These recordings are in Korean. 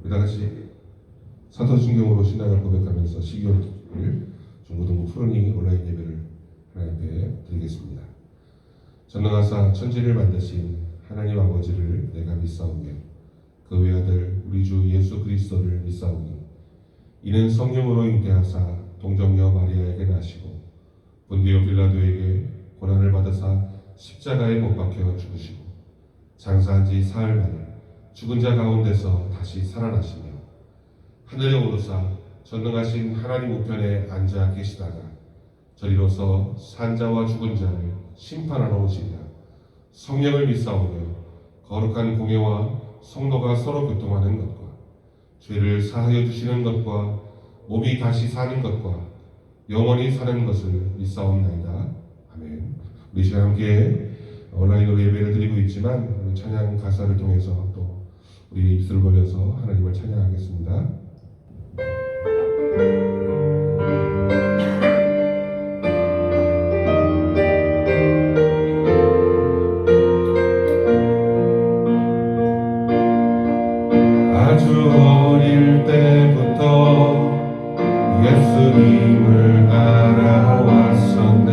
우리 다 같이 사도신경으로 신앙을 고백하면서 12월 중고등부 푸른이 온라인 예배를 하나님 앞에 드리겠습니다. 전능하사 천지를 만드신 하나님 아버지를 내가 믿사오며 그 외아들 우리 주 예수 그리스도를 믿사오니 이는 성령으로 잉태하사 동정녀 마리아에게 나시고 본디오 빌라도에게 고난을 받으사 십자가에 못 박혀 죽으시고 장사한 지 사흘 만에 죽은 자 가운데서 다시 살아나시며 하늘에 오르사 전능하신 하나님 우편에 앉아 계시다가 저리로서 산자와 죽은 자를 심판하러 오시리라. 성령을 믿사오며 거룩한 공예와 성도가 서로 교통하는 것과 죄를 사하여 주시는 것과 몸이 다시 사는 것과 영원히 사는 것을 믿사옵나이다. 아멘. 우리 시간 함께 온라인으로 예배를 드리고 있지만 우리 찬양 가사를 통해서 또 우리 입술을 벌려서 하나님을 찬양하겠습니다. 아주 어릴 때부터 예수님을 알아왔었네.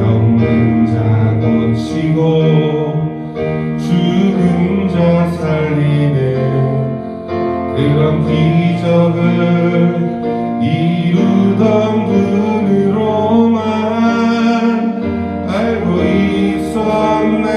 병든 자 고치고 죽은 자 살리는 그런 기적을 이루던 분으로만 알고 있었네.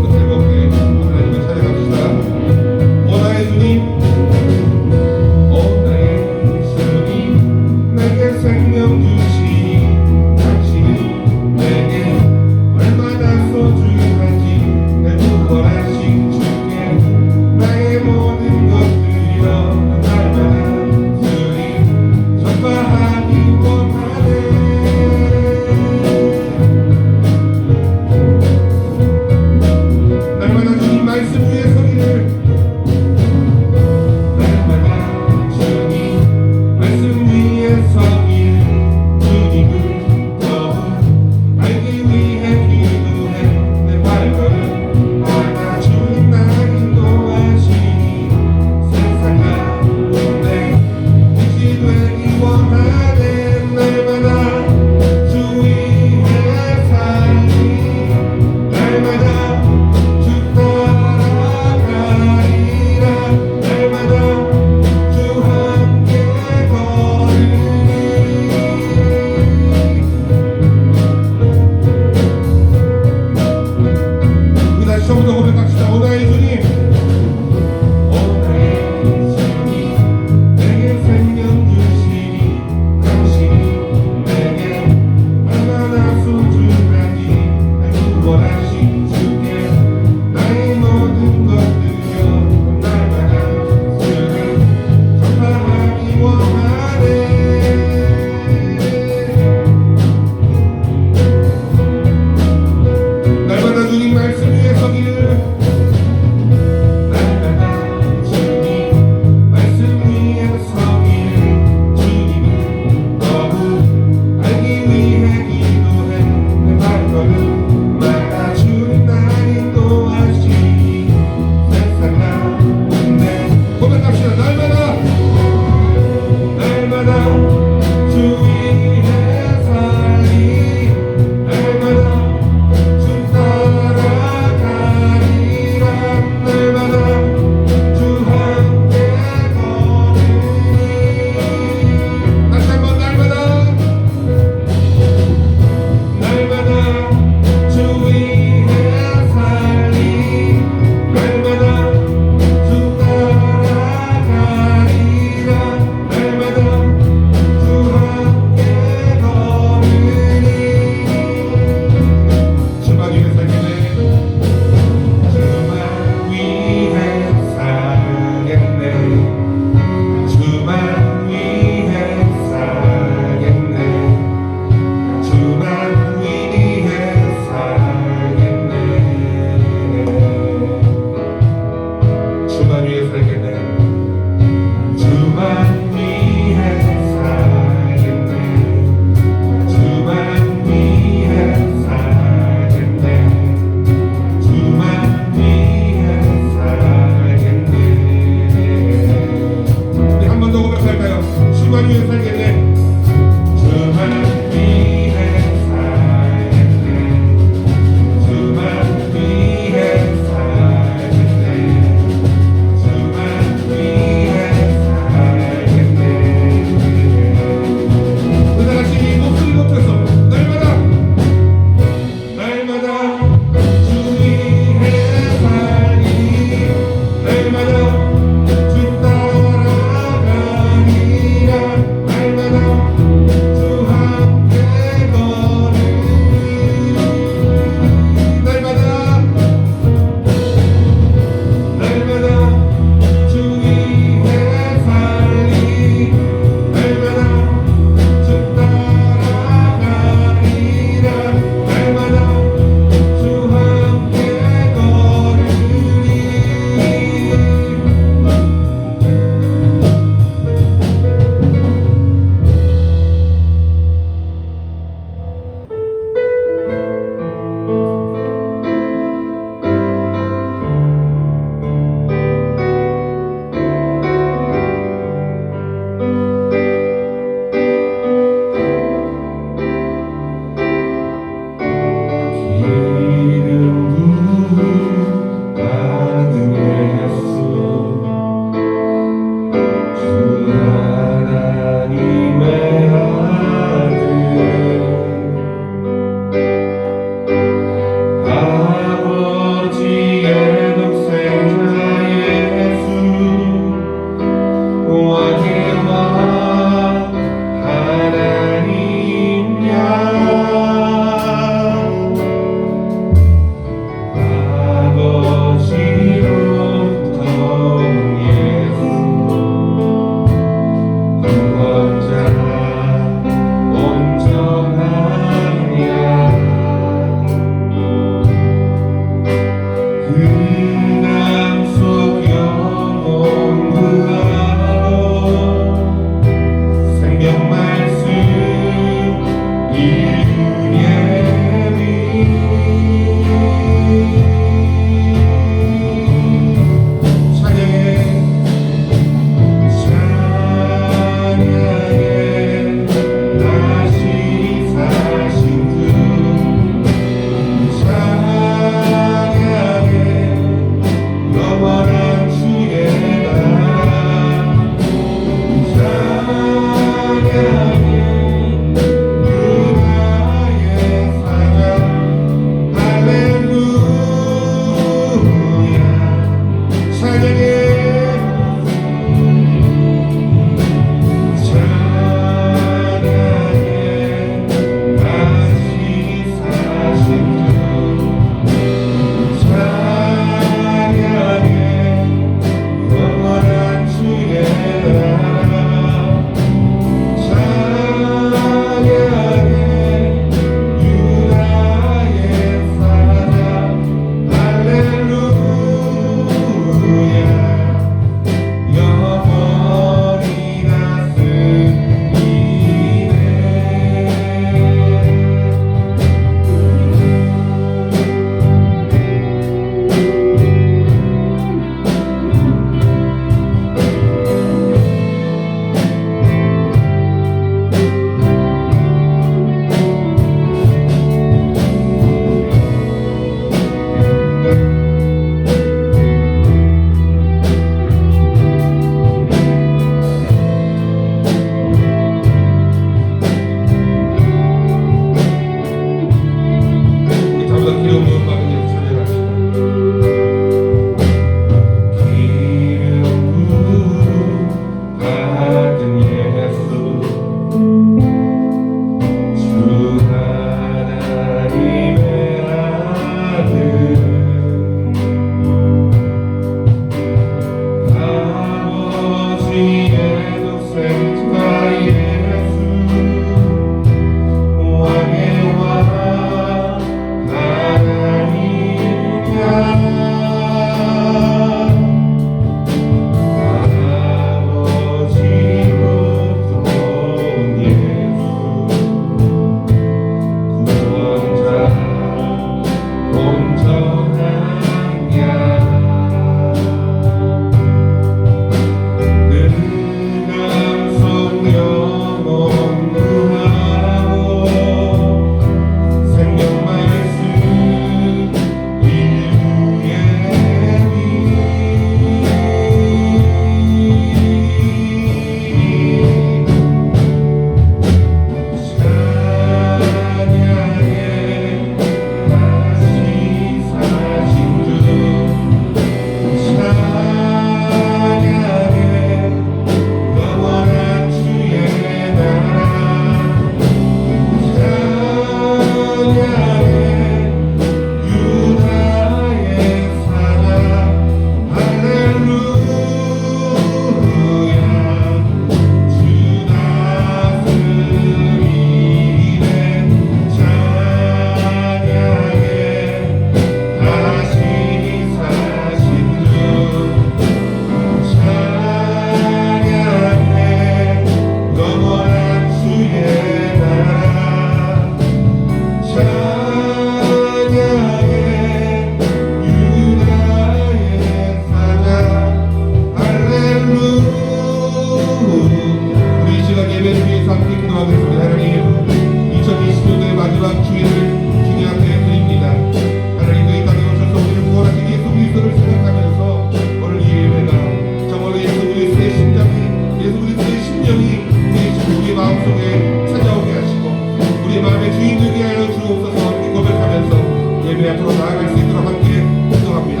앞으로 나아갈 수 있도록 함께 기도합니다.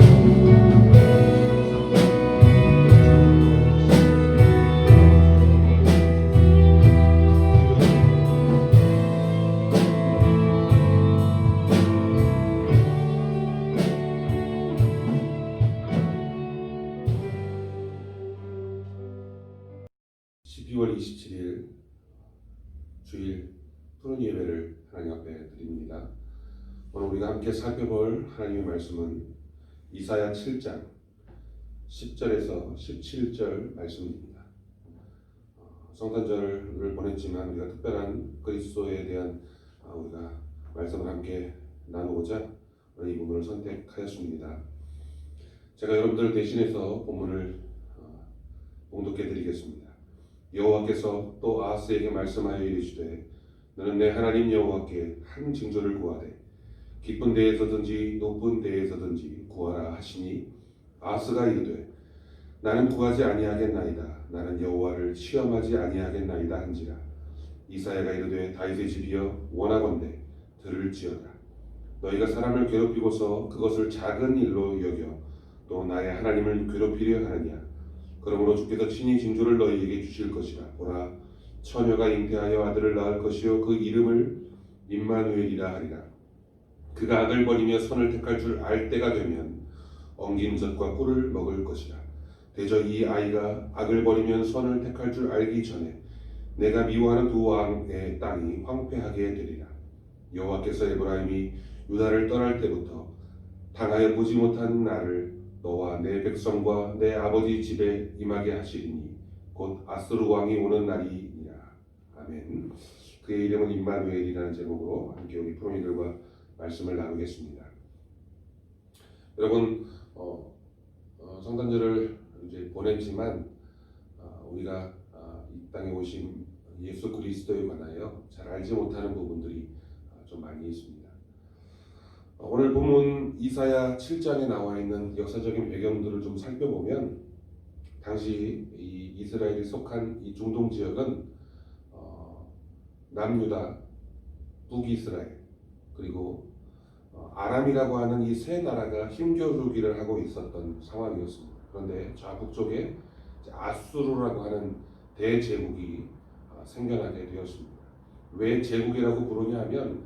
12월 27일 주일 푸른 예배를 하나님 앞에 드립니다. 오늘 우리가 함께 살펴볼 하나님의 말씀은 이사야 7장 10절에서 17절 말씀입니다. 성탄절을 보냈지만 우리가 특별한 그리스도에 대한 우리가 말씀을 함께 나누고자 오늘 이 부분을 선택하였습니다. 제가 여러분들 대신해서 본문을 봉독해 드리겠습니다. 여호와께서 또 아하스에게 말씀하여 이르시되 너는 내 하나님 여호와께 한 징조를 구하되 깊은 데에서든지 높은 데에서든지 구하라 하시니 아하스가 이르되 나는 구하지 아니하겠나이다. 나는 여호와를 시험하지 아니하겠나이다 한지라. 이사야가 이르되 다윗의 집이여 원하건대 들을지어다. 너희가 사람을 괴롭히고서 그것을 작은 일로 여겨 또 나의 하나님을 괴롭히려 하느냐. 그러므로 주께서 친히 징조를 너희에게 주실 것이라. 보라, 처녀가 잉태하여 아들을 낳을 것이요 그 이름을 임마누엘이라 하리라. 그가 악을 버리며 선을 택할 줄 알 때가 되면 엉긴 젖과 꿀을 먹을 것이라. 대저 이 아이가 악을 버리면 선을 택할 줄 알기 전에 내가 미워하는 두 왕의 땅이 황폐하게 되리라. 여호와께서 에브라임이 유다를 떠날 때부터 당하여 보지 못한 나를 너와 내 백성과 내 아버지 집에 임하게 하시리니 곧 아수르 왕이 오는 날이니라. 아멘. 그의 이름은 임마누엘이라는 제목으로 함께 우리 프로이들과 말씀을 나누겠습니다. 여러분, 성탄절을 이제 보냈지만 우리가 이 땅에 오신 예수 그리스도에 관하여 잘 알지 못하는 부분들이 좀 많이 있습니다. 오늘 본문 이사야 7장에 나와 있는 역사적인 배경들을 좀 살펴보면 당시 이 이스라엘이 속한 이 중동 지역은 남유다, 북이스라엘 그리고 아람이라고 하는 이 세 나라가 힘겨루기를 하고 있었던 상황이었습니다. 그런데 좌북쪽에 아수르라고 하는 대제국이 생겨나게 되었습니다. 왜 제국이라고 부르냐 하면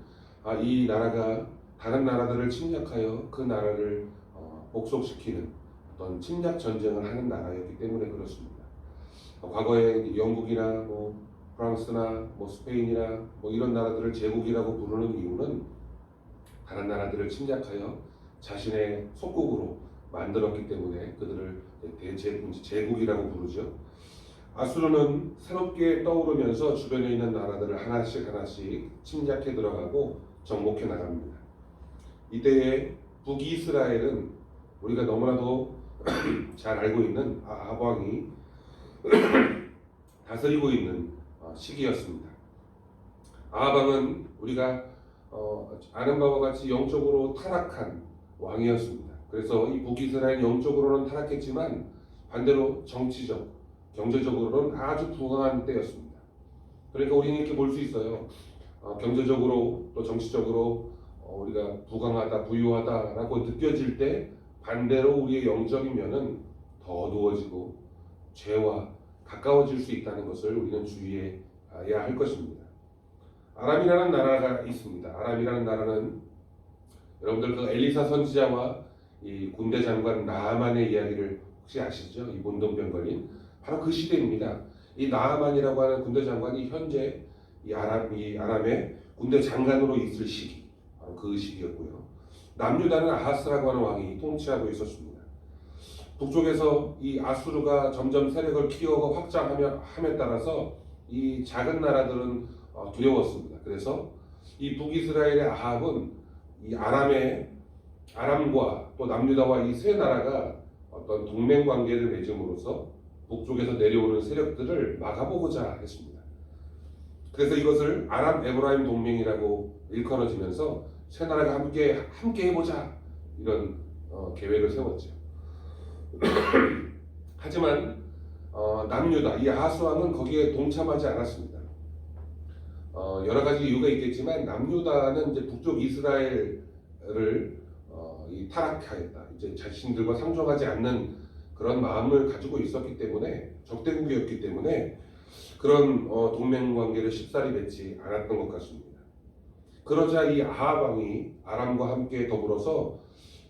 이 나라가 다른 나라들을 침략하여 그 나라를 복속시키는 어떤 침략 전쟁을 하는 나라였기 때문에 그렇습니다. 과거에 영국이나 프랑스나 스페인이나 이런 나라들을 제국이라고 부르는 이유는 다른 나라들을 침략하여 자신의 속국으로 만들었기 때문에 그들을 제국이라고 부르죠. 아수르는 새롭게 떠오르면서 주변에 있는 나라들을 하나씩 침략해 들어가고 정복해 나갑니다. 이때에 북이스라엘은 우리가 너무나도 잘 알고 있는 아합 왕이 다스리고 있는 시기였습니다. 아합 왕은 우리가 아는 바와 같이 영적으로 타락한 왕이었습니다. 그래서 이 북이스라엘 영적으로는 타락했지만 반대로 정치적, 경제적으로는 아주 부강한 때였습니다. 그러니까 우리는 이렇게 볼 수 있어요. 경제적으로 또 정치적으로 우리가 부강하다, 부유하다라고 느껴질 때 반대로 우리의 영적인 면은 더 어두워지고 죄와 가까워질 수 있다는 것을 우리는 주의해야 할 것입니다. 아람이라는 나라가 있습니다. 아람이라는 나라는 여러분들 그 엘리사 선지자와 이 군대 장관 나아만의 이야기를 혹시 아시죠? 이 문둥병거린 바로 그 시대입니다. 이 나아만이라고 하는 군대 장관이 현재 이 아람의 군대 장관으로 있을 시기, 바로 그 시기였고요. 남유다는 아하스라고 하는 왕이 통치하고 있었습니다. 북쪽에서 이 아수르가 점점 세력을 키워가 확장함에 따라서 이 작은 나라들은 두려웠습니다. 그래서 이 북이스라엘의 아합은 이 아람과 또 남유다와 이 세 나라가 어떤 동맹 관계를 맺음으로써 북쪽에서 내려오는 세력들을 막아보고자 했습니다. 그래서 이것을 아람 에브라임 동맹이라고 일컬어지면서 세 나라가 함께 해보자 이런 계획을 세웠죠. 하지만 남유다 이 아하스 왕은 거기에 동참하지 않았습니다. 여러 가지 이유가 있겠지만 남유다는 이제 북쪽 이스라엘을 타락하였다. 이제 자신들과 상종하지 않는 그런 마음을 가지고 있었기 때문에, 적대국이었기 때문에 그런 동맹 관계를 쉽사리 맺지 않았던 것 같습니다. 그러자 이 아합 왕이 아람과 함께 더불어서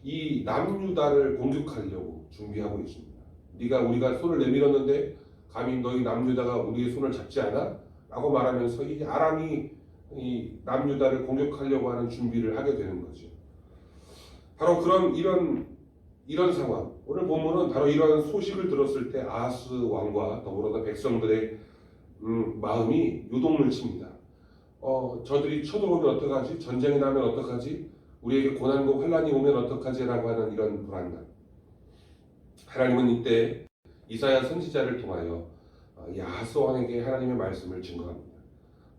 이 남유다를 공격하려고 준비하고 있습니다. 우리가 손을 내밀었는데 감히 너희 남유다가 우리의 손을 잡지 않아? 라고 말하면서 이 아람이 이 남유다를 공격하려고 하는 준비를 하게 되는 거죠. 바로 이런 상황, 오늘 본문은 바로 이런 소식을 들었을 때 아하스 왕과 더불어서 백성들의 마음이 요동을 칩니다. 저들이 쳐들어오면 어떡하지? 전쟁이 나면 어떡하지? 우리에게 고난과 환란이 오면 어떡하지? 라고 하는 이런 불안감. 하나님은 이때 이사야 선지자를 통하여 이 아하스 왕에게 하나님의 말씀을 증거합니다.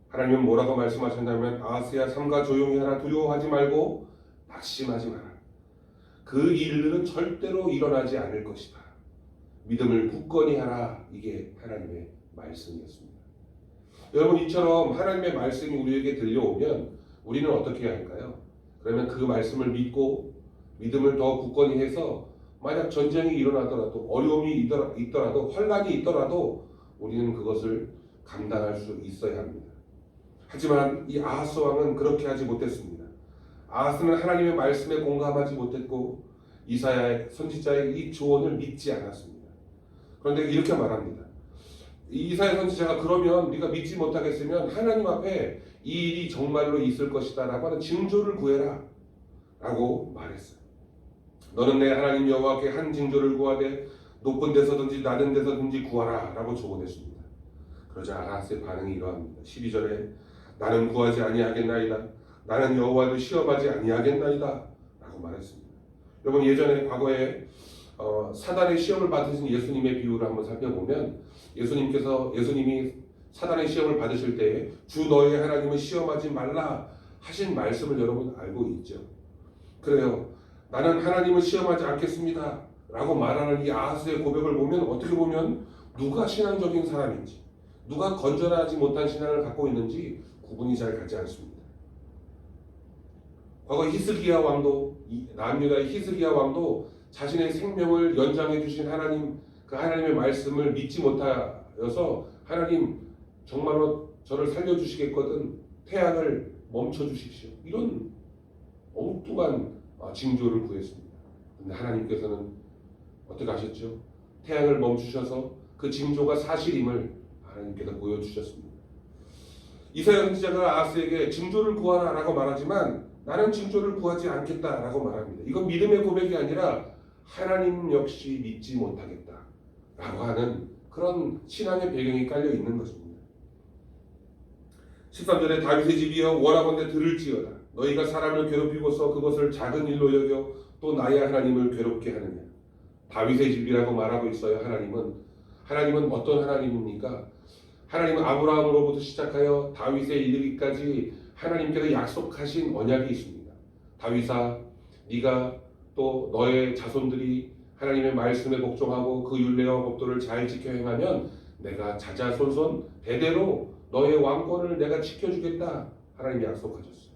하나님은 뭐라고 말씀하셨냐면, 아하스야, 삼가 조용히 하라. 두려워하지 말고 낙심하지 마라. 그 일들은 절대로 일어나지 않을 것이다. 믿음을 굳건히 하라. 이게 하나님의 말씀이었습니다. 여러분, 이처럼 하나님의 말씀이 우리에게 들려오면 우리는 어떻게 해야 할까요? 그러면 그 말씀을 믿고 믿음을 더 굳건히 해서 만약 전쟁이 일어나더라도, 어려움이 있더라도, 환란이 있더라도 우리는 그것을 감당할 수 있어야 합니다. 하지만 이 아하스 왕은 그렇게 하지 못했습니다. 아하스는 하나님의 말씀에 공감하지 못했고 이사야 선지자의 이 조언을 믿지 않았습니다. 그런데 이렇게 말합니다. 이사야 선지자가 그러면 네가 믿지 못하겠으면 하나님 앞에 이 일이 정말로 있을 것이다 라고 하는 징조를 구해라 라고 말했어요. 너는 내 하나님 여호와께 한 징조를 구하되 높은 데서든지 낮은 데서든지 구하라 라고 조언했습니다. 그러자 아하스의 반응이 이러합니다. 12절에 나는 구하지 아니하겠나이다. 나는 여호와를 시험하지 아니하겠나이다 라고 말했습니다. 여러분, 예전에 과거에 사단의 시험을 받으신 예수님의 비유를 한번 살펴보면 예수님이 사단의 시험을 받으실 때 주 너의 하나님을 시험하지 말라 하신 말씀을 여러분 알고 있죠. 그래요. 나는 하나님을 시험하지 않겠습니다 라고 말하는 이 아하스의 고백을 보면 어떻게 보면 누가 신앙적인 사람인지, 누가 건전하지 못한 신앙을 갖고 있는지 구분이 잘 가지 않습니다. 과거 히스기야 왕도, 남유다의 히스기야 왕도 자신의 생명을 연장해 주신 하나님, 그 하나님의 말씀을 믿지 못하여서 하나님 정말로 저를 살려주시겠거든 태양을 멈춰 주십시오. 이런 엉뚱한 징조를 구했습니다. 근데 하나님께서는 어떻게 하셨죠? 태양을 멈추셔서 그 징조가 사실임을 하나님께서 보여주셨습니다. 이사야 선지자가 아하스에게 징조를 구하라 라고 말하지만 나는 징조를 구하지 않겠다 라고 말합니다. 이건 믿음의 고백이 아니라 하나님 역시 믿지 못하겠다 라고 하는 그런 신앙의 배경이 깔려 있는 것입니다. 13절에 다윗의 집이여 원하건대 들을지어다. 너희가 사람을 괴롭히고서 그것을 작은 일로 여겨 또 나의 하나님을 괴롭게 하느냐. 다윗의 집이라고 말하고 있어요. 하나님은 어떤 하나님입니까? 하나님은 아브라함으로부터 시작하여 다윗에 이르기까지 하나님께서 약속하신 언약이 있습니다. 다윗아, 네가 또 너의 자손들이 하나님의 말씀에 복종하고 그 율례와 법도를 잘 지켜 행하면 내가 자자손손 대대로 너의 왕권을 내가 지켜주겠다. 하나님이 약속하셨어요.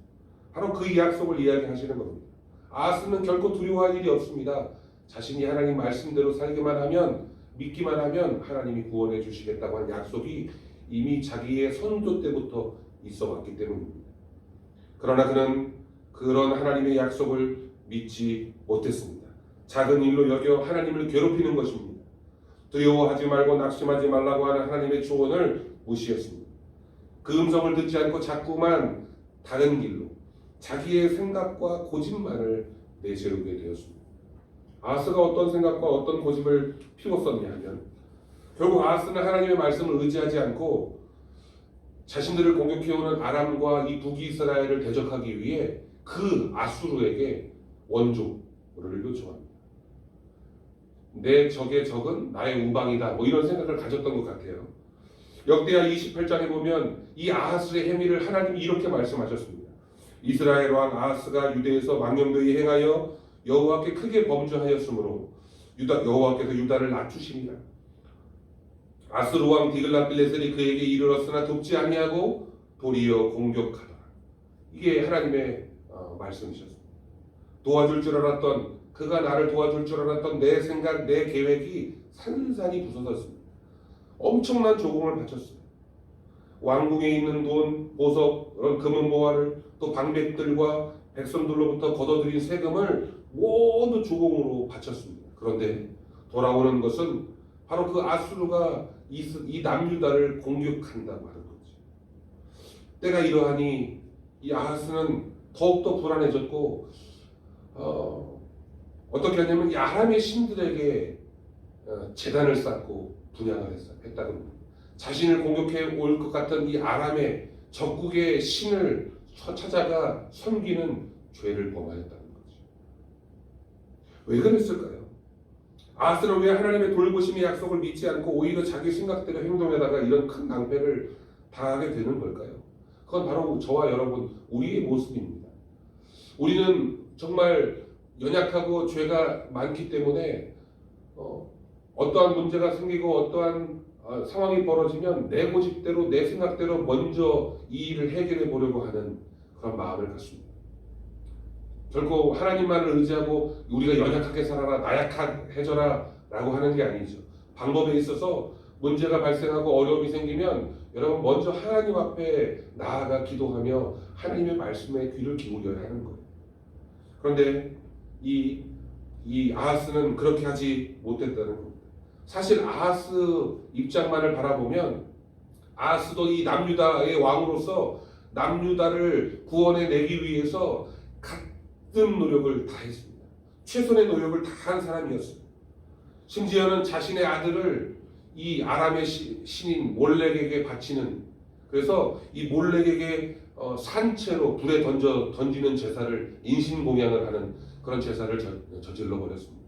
바로 그 약속을 이야기하시는 겁니다. 아하스는 결코 두려워할 일이 없습니다. 자신이 하나님 말씀대로 살기만 하면, 믿기만 하면 하나님이 구원해 주시겠다고 하는 약속이 이미 자기의 선조 때부터 있어 왔기 때문입니다. 그러나 그는 그런 하나님의 약속을 믿지 못했습니다. 작은 일로 여겨 하나님을 괴롭히는 것입니다. 두려워하지 말고 낙심하지 말라고 하는 하나님의 조언을 무시했습니다. 그 음성을 듣지 않고 자꾸만 다른 길로 자기의 생각과 고집만을 내세우게 되었습니다. 아하스가 어떤 생각과 어떤 고집을 피웠었냐 하면 결국 아하스는 하나님의 말씀을 의지하지 않고 자신들을 공격해오는 아람과 이 북이스라엘을 대적하기 위해 그 아수르에게 원조를 요청합니다. 내 적의 적은 나의 우방이다. 이런 생각을 가졌던 것 같아요. 역대하 28장에 보면 이 아하스의 행위를 하나님이 이렇게 말씀하셨습니다. 이스라엘 왕 아하스가 유대에서 망령되이 행하여 여호와께 크게 범죄하였으므로 여호와께서 유다를 낮추시니라. 아수르 왕 디글랏빌레셀이 그에게 이르렀으나 돕지 아니하고 도리어 공격하더라. 이게 하나님의 말씀이셨습니다. 도와줄 줄 알았던, 그가 나를 도와줄 줄 알았던 내 생각, 내 계획이 산산이 부서졌습니다. 엄청난 조공을 바쳤어요. 왕궁에 있는 돈, 보석, 금은 보화를, 또 방백들과 백성들로부터 걷어들인 세금을 모두 조공으로 바쳤습니다. 그런데 돌아오는 것은 바로 그 아수르가 이 남유다를 공격한다고 하는 거죠. 때가 이러하니 이 아하스는 더욱더 불안해졌고, 어떻게 하냐면 이 아람의 신들에게 제단을 쌓고 분향을 했다고 합니다. 자신을 공격해 올 것 같은 이 아람의 적국의 신을 찾아가 섬기는 죄를 범하였다는 거죠. 왜 그랬을까요? 아하스는 왜 하나님의 돌보심의 약속을 믿지 않고 오히려 자기 생각대로 행동하다가 이런 큰 낭패를 당하게 되는 걸까요? 그건 바로 저와 여러분, 우리의 모습입니다. 우리는 정말 연약하고 죄가 많기 때문에 어떠한 문제가 생기고 어떠한 상황이 벌어지면 내 고집대로 내 생각대로 먼저 이 일을 해결해 보려고 하는 그런 마음을 갖습니다. 결코 하나님만을 의지하고 우리가 연약하게 살아라, 나약해져라 라고 하는 게 아니죠. 방법에 있어서 문제가 발생하고 어려움이 생기면 여러분 먼저 하나님 앞에 나아가 기도하며 하나님의 말씀에 귀를 기울여야 하는 거예요. 그런데 이 아하스는 그렇게 하지 못했다는 겁니다. 사실 아하스 입장만을 바라보면 아하스도 이 남유다의 왕으로서 남유다를 구원해 내기 위해서 같은 노력을 다했습니다. 최선의 노력을 다한 사람이었어요. 심지어는 자신의 아들을 이 아람의 신인 몰렉에게 바치는, 그래서 이 몰렉에게 산채로 불에 던지는 제사를, 인신공양을 하는 그런 제사를 저질러 버렸습니다.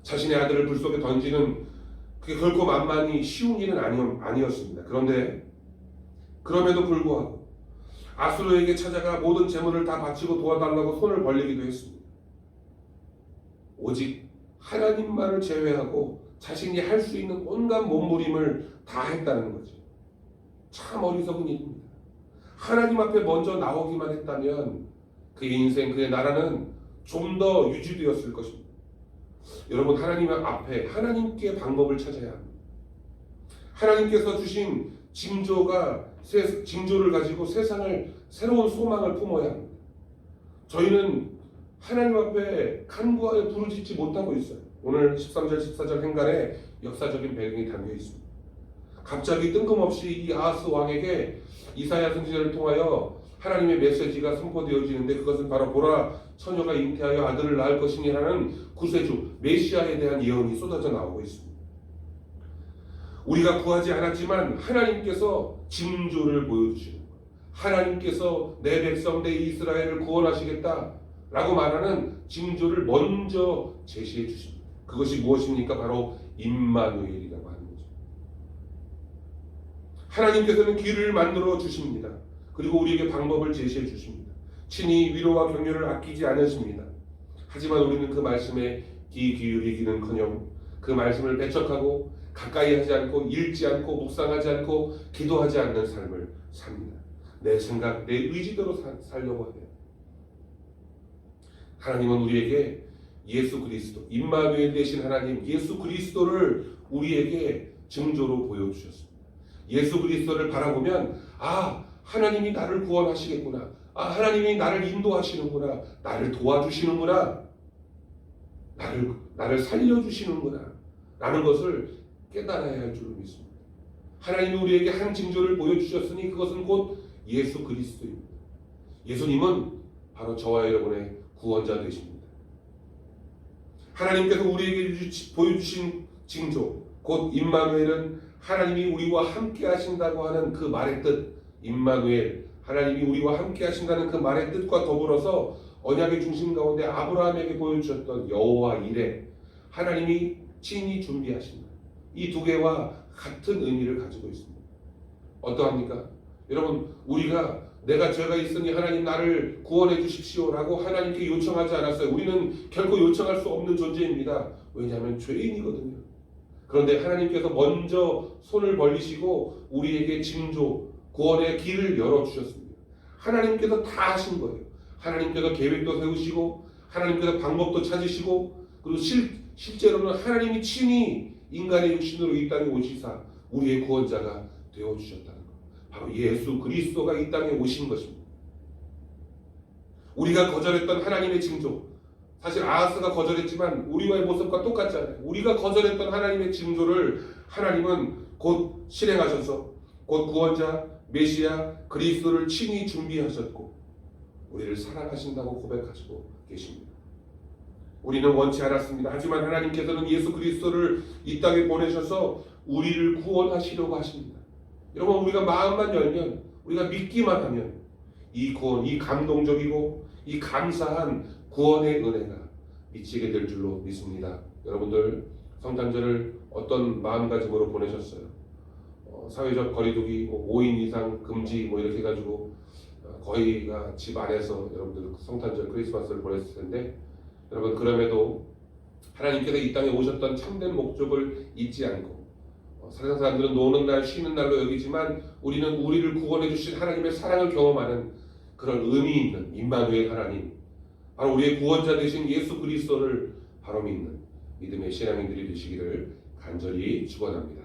자신의 아들을 불 속에 던지는, 그게 결코 만만히 쉬운 일은 아니었습니다. 그런데 그럼에도 불구하고 아수르에게 찾아가 모든 재물을 다 바치고 도와달라고 손을 벌리기도 했습니다. 오직 하나님만을 제외하고 자신이 할 수 있는 온갖 몸부림을 다 했다는 거죠. 참 어리석은 일입니다. 하나님 앞에 먼저 나오기만 했다면 그의 인생, 그의 나라는 좀 더 유지되었을 것입니다. 여러분, 하나님 앞에 하나님께 방법을 찾아야 합니다. 하나님께서 주신 징조를 가지고 세상을 새로운 소망을 품어야 합니다. 저희는 하나님 앞에 간구하여 부르짖지 못하고 있어요. 오늘 13절 14절 행간에 역사적인 배경이 담겨 있습니다. 갑자기 뜬금없이 이 아하스 왕에게 이사야 선지자를 통하여 하나님의 메시지가 선포되어지는데, 그것은 바로 보라, 처녀가 잉태하여 아들을 낳을 것이니라는 구세주 메시아에 대한 예언이 쏟아져 나오고 있습니다. 우리가 구하지 않았지만 하나님께서 징조를 보여주시는 거예요. 하나님께서 내 백성 내 이스라엘을 구원하시겠다 라고 말하는 징조를 먼저 제시해 주십니다. 그것이 무엇입니까? 바로 임마누엘이라고 하는 거죠. 하나님께서는 길을 만들어 주십니다. 그리고 우리에게 방법을 제시해 주십니다. 친히 위로와 격려를 아끼지 않으십니다. 하지만 우리는 그 말씀에 귀 기울이기는커녕 그 말씀을 배척하고 가까이 하지 않고 읽지 않고 묵상하지 않고 기도하지 않는 삶을 삽니다. 내 생각, 내 의지대로 살려고 해요. 하나님은 우리에게 예수 그리스도, 임마누엘 되신 하나님 예수 그리스도를 우리에게 징조로 보여주셨습니다. 예수 그리스도를 바라보면 하나님이 나를 구원하시겠구나, 하나님이 나를 인도하시는구나, 나를 도와주시는구나, 나를 살려주시는구나 라는 것을 깨달아야 할 줄로 믿습니다. 하나님이 우리에게 한 징조를 보여주셨으니 그것은 곧 예수 그리스도입니다. 예수님은 바로 저와 여러분의 구원자 되십니다. 하나님께서 우리에게 보여주신 징조, 곧 임마누엘은 하나님이 우리와 함께 하신다고 하는 그 말의 뜻, 임마누엘, 하나님이 우리와 함께 하신다는 그 말의 뜻과 더불어서 언약의 중심 가운데 아브라함에게 보여주셨던 여호와 이레, 하나님이 친히 준비하신다. 이 두 개와 같은 의미를 가지고 있습니다. 어떠합니까? 여러분, 우리가 내가 죄가 있으니 하나님 나를 구원해 주십시오라고 하나님께 요청하지 않았어요. 우리는 결코 요청할 수 없는 존재입니다. 왜냐하면 죄인이거든요. 그런데 하나님께서 먼저 손을 벌리시고 우리에게 징조, 구원의 길을 열어주셨습니다. 하나님께서 다 하신 거예요. 하나님께서 계획도 세우시고 하나님께서 방법도 찾으시고 그리고 실제로는 하나님이 친히 인간의 육신으로 이 땅에 오시사 우리의 구원자가 되어주셨다는 것. 바로 예수 그리스도가 이 땅에 오신 것입니다. 우리가 거절했던 하나님의 징조, 사실 아하스가 거절했지만 우리와의 모습과 똑같잖아요. 우리가 거절했던 하나님의 징조를 하나님은 곧 실행하셔서 곧 구원자 메시아 그리스도를 친히 준비하셨고 우리를 사랑하신다고 고백하시고 계십니다. 우리는 원치 않았습니다. 하지만 하나님께서는 예수 그리스도를 이 땅에 보내셔서 우리를 구원하시려고 하십니다. 여러분, 우리가 마음만 열면, 우리가 믿기만 하면 이 구원, 이 감동적이고 이 감사한 구원의 은혜가 미치게 될 줄로 믿습니다. 여러분들 성탄절을 어떤 마음가짐으로 보내셨어요? 사회적 거리두기 5인 이상 금지 이렇게 해가지고 거의가 집 안에서 여러분들 성탄절 크리스마스를 보냈을 텐데, 여러분 그럼에도 하나님께서 이 땅에 오셨던 참된 목적을 잊지 않고 세상 사람들은 노는 날 쉬는 날로 여기지만 우리는 우리를 구원해 주신 하나님의 사랑을 경험하는 그런 의미 있는 임마누엘 하나님, 바로 우리의 구원자 되신 예수 그리스도를 바로 믿는 믿음의 신앙인들이 되시기를 간절히 축원합니다.